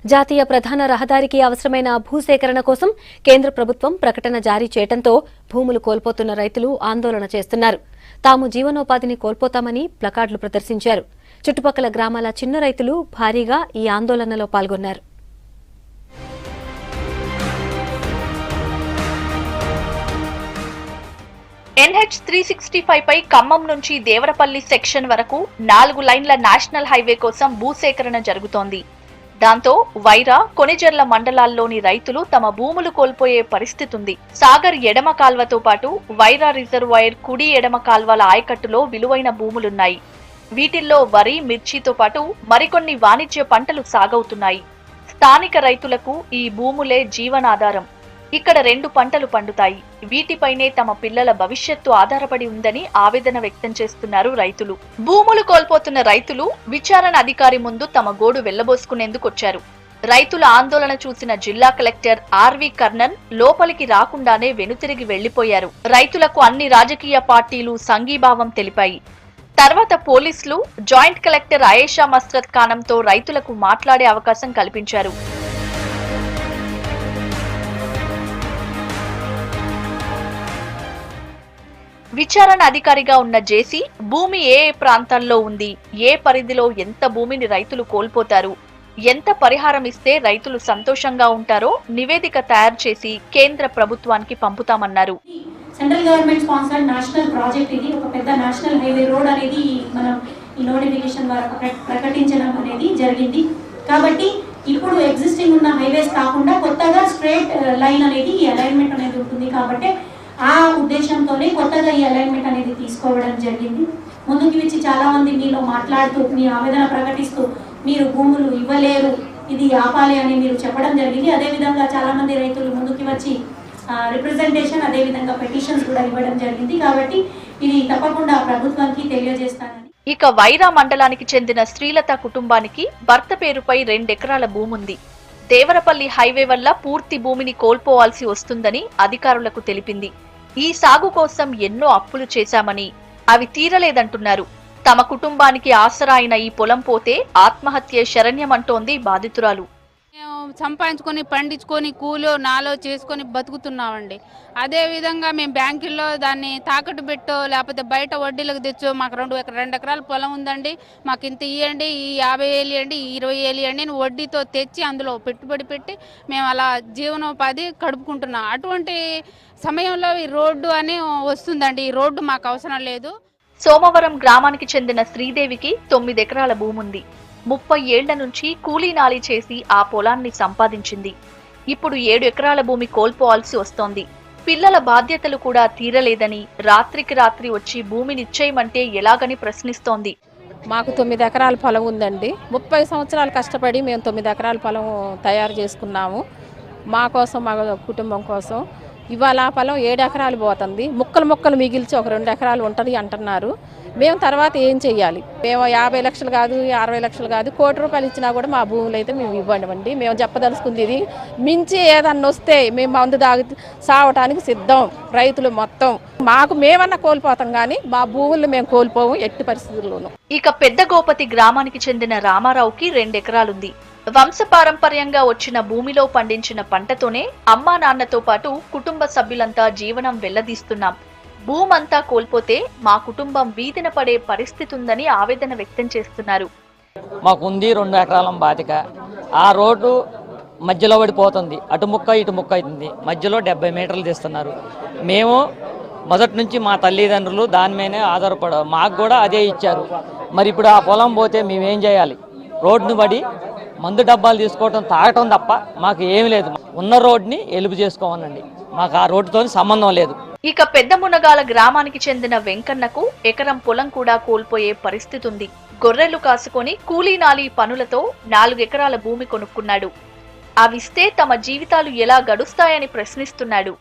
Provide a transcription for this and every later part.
జాతీయ ప్రధాన రహదారికి అవసరమైన భూసేకరణ కోసం కేంద్ర ప్రభుత్వం ప్రకటన జారీ చేయడంతో భూములు కోల్పోతున్న రైతులు ఆందోళన చేస్తున్నారు. తాము జీవనోపాధిని కోల్పోతామని ప్లకార్డులు ప్రదర్శించారు. చుట్టుపక్కల గ్రామాల చిన్న రైతులు భారీగా ఈ ఆందోళనలో పాల్గొన్నారు. NH 365 పై ఖమ్మం నుంచి దేవరపల్లి సెక్షన్ వరకు 4 లైన్ల నేషనల్ హైవే కోసం భూసేకరణ జరుగుతోంది. దాంతో వైరా, కొణిజర్ల మండలాల్లోని రైతులు తమ భూములు కోల్పోయే పరిస్థితి ఉంది. సాగర్ ఎడమ కాల్వతో పాటు వైరా రిజర్వాయర్ కుడి ఎడమ కాల్వల ఆయకట్టులో విలువైన భూములున్నాయి. వీటిల్లో వరి, మిర్చితో పాటు మరికొన్ని వాణిజ్య పంటలు సాగవుతున్నాయి. స్థానిక రైతులకు ఈ భూములే జీవనాధారం. ఇక్కడ 2 పంటలు పండుతాయి. వీటిపైనే తమ పిల్లల భవిష్యత్తు ఆధారపడి ఉందని ఆవేదన వ్యక్తం చేస్తున్నారు రైతులు. భూములు కోల్పోతున్న రైతులు విచారణ అధికారి ముందు తమ గోడు వెళ్లబోసుకునేందుకు వచ్చారు. రైతుల ఆందోళన చూసిన జిల్లా కలెక్టర్ ఆర్వి కర్ణన్ లోపలికి రాకుండానే వెనుతిరిగి వెళ్లిపోయారు. రైతులకు అన్ని రాజకీయ పార్టీలు సంఘీభావం తెలిపాయి. తర్వాత పోలీసులు జాయింట్ కలెక్టర్ ఆయేషా మస్రత్ ఖానంతో రైతులకు మాట్లాడే అవకాశం కల్పించారు. విచారణ అధికారిగా ఉన్న జేసీ భూమి ఏ ప్రాంతాల్లో ఉంది, ఏ పరిధిలో ఎంత భూమిని రైతులు కోల్పోతారు, ఎంత పరిహారం ఇస్తే రైతులు సంతోషంగా ఉంటారో నివేదిక తయారు చేసి కేంద్ర ప్రభుత్వానికి పంపుతామన్నారు. Central government sponsored national project ఇది. ఒక పెద్ద నేషనల్ హైవే రోడ్ అనేది మనం ఈ నోటిఫికేషన్ ద్వారా ప్రకటించడం అనేది జరిగింది. కాబట్టి ఇప్పుడు ఎగ్జిస్టింగ్ ఉన్న హైవేస్ కాకుండా కొత్తగా స్ట్రేట్ లైన్ అనేది ఈ అలైన్మెంట్ అనేది ఉంటుంది. కాబట్టి ఆ ఉద్దేశంతోనే కొత్తగా ఈ అలైన్మెంట్ అనేది తీసుకోవడం జరిగింది. ముందుకు వచ్చి చాలా మంది మీలో మాట్లాడుతూ మీ ఆవేదన ప్రకటిస్తూ మీరు భూములు ఇవ్వలేరు, ఇది ఆపాలి అని మీరు చెప్పడం జరిగింది. అదేవిధంగా చాలా మంది రైతులు ముందుకు వచ్చి రిప్రజెంటేషన్ అదేవిధంగా పెటిషన్స్ కూడా ఇవ్వడం జరిగింది. కాబట్టి ఇది తప్పకుండా ప్రభుత్వానికి తెలియజేస్తానని. ఇక వైరా మండలానికి చెందిన శ్రీలత కుటుంబానికి భర్త పేరుపై 2 ఎకరాల భూముంది. దేవరపల్లి హైవే వల్ల పూర్తి భూమిని కోల్పోవాల్సి వస్తుందని అధికారులకు తెలిపింది. ఈ సాగు కోసం ఎన్నో అప్పులు చేశామని అవి తీరలేదంటున్నారు. తమ కుటుంబానికి ఆసరా అయిన ఈ పొలం పోతే ఆత్మహత్య శరణ్యమంటోంది బాధితురాలు. సంపాదించుకొని పండించుకొని కూలో నాలో చేసుకొని బతుకుతున్నామండి. అదే విధంగా మేము బ్యాంకుల్లో దాన్ని తాకట్టు పెట్టో లేకపోతే బయట వడ్డీలకు తెచ్చో మాకు 2 ఎకరాల పొలం ఉందండి, మాకు ఇంత ఇవ్వండి, ఈ 50,000 ఇవ్వండి, 20,000 ఇవ్వండి అని వడ్డీతో తెచ్చి అందులో పెట్టుబడి పెట్టి మేము అలా జీవనోపాధి గడుపుకుంటున్నాం. అటువంటి సమయంలో ఈ రోడ్డు అని వస్తుందండి. ఈ రోడ్డు మాకు అవసరం లేదు. సోమవరం గ్రామానికి చెందిన శ్రీదేవికి 9 ఎకరాల భూముంది. 30 ఏళ్ల నుంచి కూలీ నాలి చేసి ఆ పొలాన్ని సంపాదించింది. ఇప్పుడు 7 ఎకరాల భూమి కోల్పోవాల్సి వస్తోంది. పిల్లల బాధ్యతలు కూడా తీరలేదని రాత్రికి రాత్రి వచ్చి భూమినిచ్చేయమంటే ఎలాగని ప్రశ్నిస్తోంది. మాకు 9 ఎకరాల పొలం ఉందండి. 30 సంవత్సరాలు కష్టపడి మేము 9 ఎకరాల పొలం తయారు చేసుకున్నాము. మా కోసం, మా కుటుంబం కోసం. ఇవాళ ఆ పొలం 7 ఎకరాలు పోతుంది. ముక్కలు మిగిల్చి ఒక 2 ఎకరాలు ఉంటుంది అంటున్నారు. మేము తర్వాత ఏం చెయ్యాలి? మేము 50 లక్షలు కాదు, 60 లక్షలు కాదు, ₹1,00,00,000 ఇచ్చినా కూడా మా భూములు అయితే మేము ఇవ్వండి. మేము చెప్పదలుచుకుంది ఇది. మించి ఏదన్నా వస్తే మేము మందు దాగి సావటానికి సిద్ధం. రైతులు మొత్తం మేమన్నా కోల్పోతాం కానీ మా భూములు మేము కోల్పోము ఎట్టి పరిస్థితుల్లోనూ. ఇక పెద్ద గోపతి గ్రామానికి చెందిన రామారావుకి 2 ఎకరాలుంది. వంశపారంపర్యంగా వచ్చిన భూమిలో పండించిన పంటతోనే అమ్మా నాన్నతో పాటు కుటుంబ సభ్యులంతా జీవనం వెళ్లదీస్తున్నాం. భూమంతా కోల్పోతే మా కుటుంబం వీధిన పడే పరిస్థితి ఉందని ఆవేదన వ్యక్తం చేస్తున్నారు. మాకుంది 2 ఎకరాల బాతిక. ఆ రోడ్డు మధ్యలో పడిపోతుంది. అటు ముక్క ఇటు ముక్క అవుతుంది. మధ్యలో 70 మీటర్లు తీస్తున్నారు. మేము మొదటి నుంచి మా తల్లిదండ్రులు దాని మీదనే ఆధారపడారు. మాకు కూడా అదే ఇచ్చారు. మరి ఇప్పుడు ఆ పొలం పోతే మేమేం చేయాలి? రోడ్డును పడి మందు డబ్బాలు తీసుకోవటం, తాగటం తప్ప మాకు ఏమి లేదు. ఉన్న రోడ్ని ఎలుపు చేసుకోవాలండి. మాకు ఆ రోడ్డుతో సంబంధం లేదు. ఇక పెద్ద మునగాల గ్రామానికి చెందిన వెంకన్నకు ఎకరం పొలం కూడా కోల్పోయే పరిస్థితి ఉంది. గొర్రెలు కాసుకొని కూలీ నాలి పనులతో 4 ఎకరాల భూమి కొనుక్కున్నాడు. అవిస్తే తమ జీవితాలు ఎలా గడుస్తాయని ప్రశ్నిస్తున్నాడు.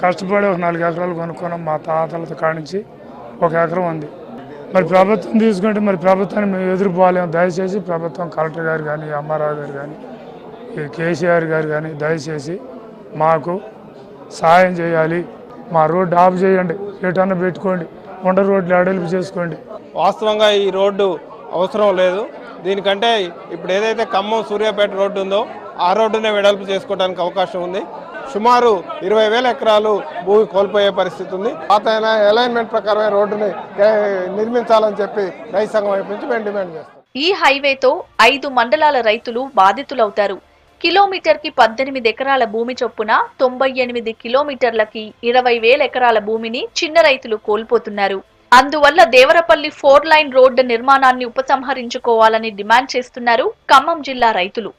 కష్టపడి ఒక 4 ఎకరాలు కొనుక్కున్నాం. మా తాతలతో కానించి 1 ఎకరం ఉంది. మరి ప్రభుత్వం తీసుకుంటే మరి ప్రభుత్వాన్ని మేము ఎదురుపోలేము. దయచేసి ప్రభుత్వం, కలెక్టర్ గారు కానీ, అమ్మారావు గారు కానీ, కేసీఆర్ గారు కానీ దయచేసి మాకు సాయం చేయాలి. మా రోడ్డు ఆఫ్ చేయండి, ఎటన్నా పెట్టుకోండి, రోడ్లు అడలిపి చేసుకోండి. వాస్తవంగా ఈ రోడ్డు అవసరం లేదు. దీనికంటే ఇప్పుడు ఏదైతే ఖమ్మం సూర్యాపేట రోడ్డు ఉందో ఆ రోడ్డునే వెడల్పు చేసుకోవడానికి అవకాశం ఉంది. సుమారు 20,000 ఎకరాలు భూమి కోల్పోయే పరిస్థితి ఉంది. పాత అలైన్మెంట్ ప్రకారమే రోడ్డుని నిర్మించాలని చెప్పి రైతు సంఘం వైపు నుంచి మేము డిమాండ్ చేస్తాం. ఈ హైవేతో 5 మండలాల రైతులు బాధితులవుతారు. కిలోమీటర్కి 18 ఎకరాల భూమి చొప్పున 98 కిలోమీటర్లకి 20,000 ఎకరాల భూమిని చిన్న రైతులు కోల్పోతున్నారు. అందువల్ల దేవరపల్లి 4 లైన్ రోడ్డు నిర్మాణాన్ని ఉపసంహరించుకోవాలని డిమాండ్ చేస్తున్నారు ఖమ్మం జిల్లా రైతులు.